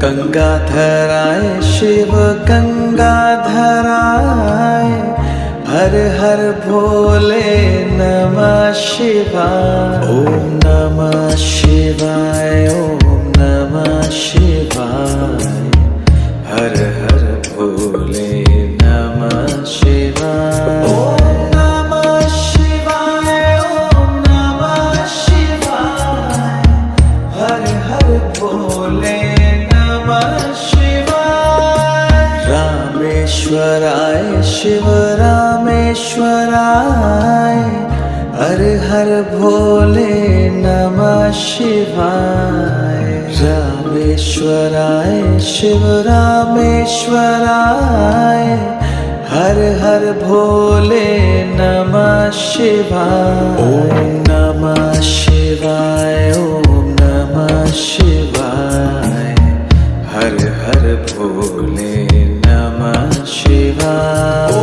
गंगाधराय शिव गंगाधराय, हर हर भोले नमः शिवाय। ओम नमः शिवाय, ओम नमः शिवाय, हर हर भोले नमः शिवाय। ओम नमः शिवाय, ओम नमः शिवाय, हर हर भोले नमः शिवाय। रामेश्वराय शिव रामेश्वराय, हर हर भोले नमः शिवाय। रामेश्वराय शिव रामेश्वराय, हर हर भोले नमः शिवाय। ओम नमः शिवाय, ओम नमः शिवाय, हर हर भोले नमः शिवाय।